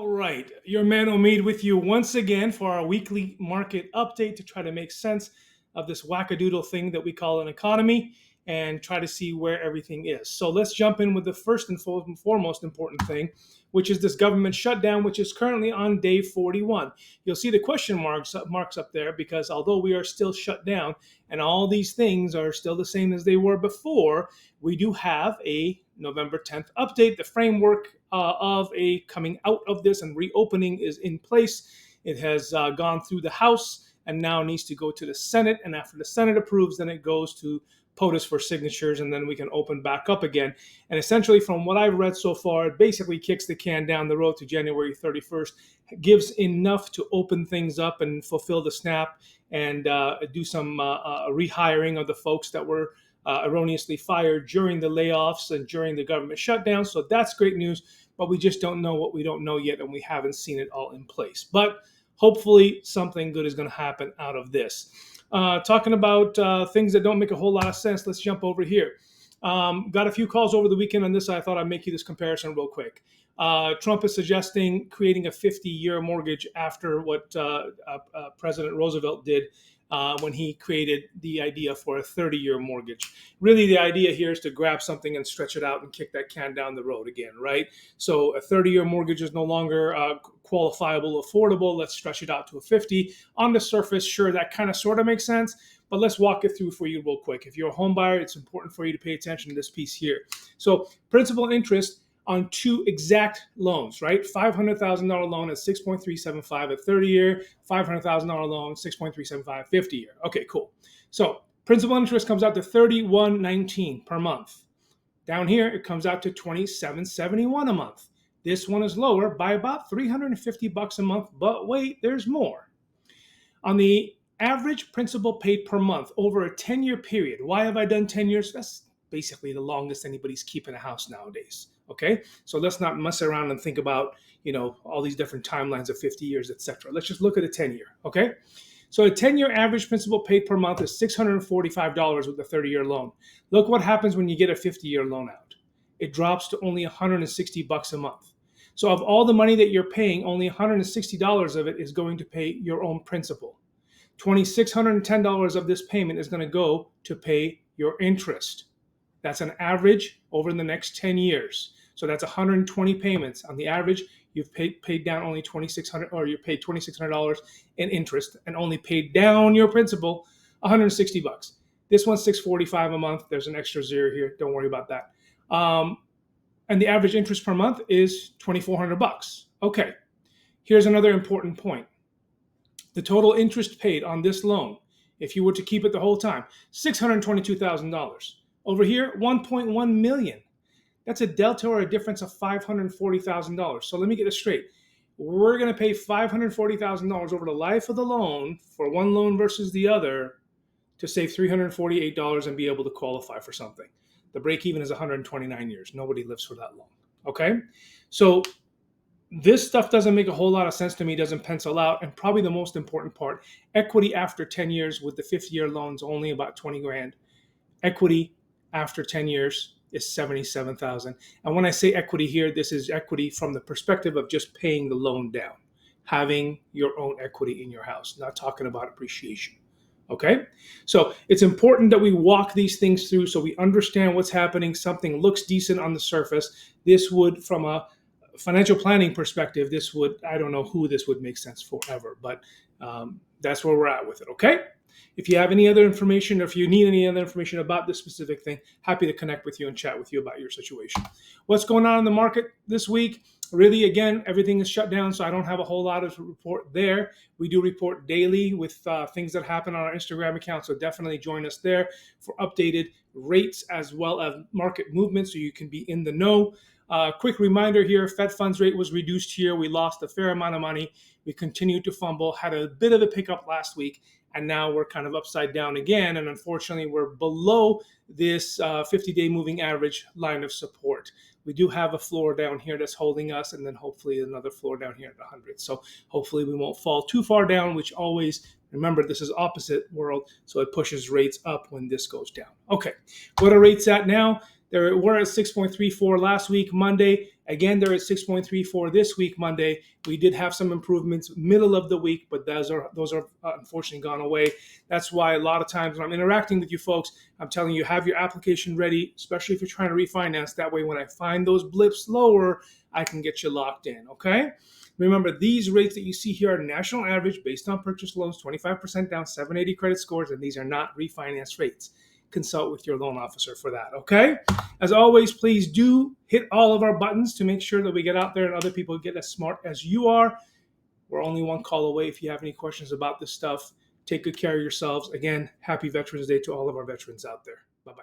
All right, your man Omid with you once again for our weekly market update to try to make sense of this wackadoodle thing that we call an economy and try to see where everything is. So let's jump in with the first and foremost important thing, which is this government shutdown, which is currently on day 41. You'll see the question marks up there because although we are still shut down and all these things are still the same as they were before, we do have a November 10th update. The framework of a coming out of this and reopening is in place. It has gone through the House and now needs to go to the Senate. And after the Senate approves, then it goes to POTUS for signatures, and then we can open back up again. And essentially, from what I've read so far, it basically kicks the can down the road to January 31st, gives enough to open things up and fulfill the snap and do some rehiring of the folks that were erroneously fired during the layoffs and during the government shutdown. So that's great news, but we just don't know what we don't know yet, and we haven't seen it all in place. But hopefully something good is going to happen out of this. Talking about things that don't make a whole lot of sense, let's jump over here. Got a few calls over the weekend on this. I thought I'd make you this comparison real quick. Trump is suggesting creating a 50-year mortgage after what President Roosevelt did when he created the idea for a 30-year mortgage. Really, the idea here is to grab something and stretch it out and kick that can down the road again, right? So a 30-year mortgage is no longer qualifiable, affordable. Let's stretch it out to a 50. On the surface, sure, that kind of sort of makes sense, but let's walk it through for you real quick. If you're a home buyer, it's important for you to pay attention to this piece here. So principal and interest on two exact loans, right? $500,000 loan at 6.375 at 30-year, $500,000 loan, 6.375 50-year. Okay, cool. So principal interest comes out to $31.19 per month. Down here, it comes out to $27.71 a month. This one is lower by about $350 a month, but wait, there's more. On the average principal paid per month over a 10-year period, why have I done 10 years? That's basically the longest anybody's keeping a house nowadays. Okay, so let's not mess around and think about, all these different timelines of 50 years, etc. Let's just look at a 10-year. Okay, so a 10-year average principal paid per month is $645 with a 30-year loan. Look what happens when you get a 50-year loan out. It drops to only $160 a month. So of all the money that you're paying, only $160 of it is going to pay your own principal. $2,610 of this payment is going to go to pay your interest. That's an average over the next 10 years. So that's 120 payments. On the average, you've paid down only $2,600, or you paid $2,600 in interest and only paid down your principal $160. This one's $645 a month. There's an extra zero here. Don't worry about that. And the average interest per month is $2,400. Okay, here's another important point. The total interest paid on this loan, if you were to keep it the whole time, $622,000. Over here, $1.1 million. That's a delta or a difference of $540,000. So let me get this straight. We're going to pay $540,000 over the life of the loan for one loan versus the other to save $348 and be able to qualify for something. The break even is 129 years. Nobody lives for that long. Okay? So this stuff doesn't make a whole lot of sense to me, doesn't pencil out. And probably the most important part, equity after 10 years with the 50-year loans only about 20 grand. Equity after 10 years is $77,000. And when I say equity here, this is equity from the perspective of just paying the loan down, having your own equity in your house, not talking about appreciation. Okay? So it's important that we walk these things through so we understand what's happening. Something looks decent on the surface. This would, from a financial planning perspective, I don't know who this would make sense for ever, but that's where we're at with it. Okay? If you have any other information, or if you need any other information about this specific thing, happy to connect with you and chat with you about your situation. What's going on in the market this week? Really, again, everything is shut down, so I don't have a whole lot of report there. We do report daily with things that happen on our Instagram account, so definitely join us there for updated rates as well as market movements so you can be in the know. Quick reminder here, Fed funds rate was reduced here. We lost a fair amount of money. We continued to fumble, had a bit of a pickup last week, and now we're kind of upside down again. And unfortunately, we're below this 50-day moving average line of support. We do have a floor down here that's holding us, and then hopefully another floor down here at 100. So hopefully we won't fall too far down, which always, remember, this is opposite world, so it pushes rates up when this goes down. Okay, what are rates at now? They were at 6.34 last week, Monday. Again, they're at 6.34 this week, Monday. We did have some improvements middle of the week, but those are unfortunately gone away. That's why a lot of times when I'm interacting with you folks, I'm telling you, have your application ready, especially if you're trying to refinance. That way, when I find those blips lower, I can get you locked in, okay? Remember, these rates that you see here are national average based on purchase loans, 25% down, 780 credit scores, and these are not refinance rates. Consult with your loan officer for that, okay? As always, please do hit all of our buttons to make sure that we get out there and other people get as smart as you are. We're only one call away. If you have any questions about this stuff, take good care of yourselves. Again, happy Veterans Day to all of our veterans out there. Bye-bye.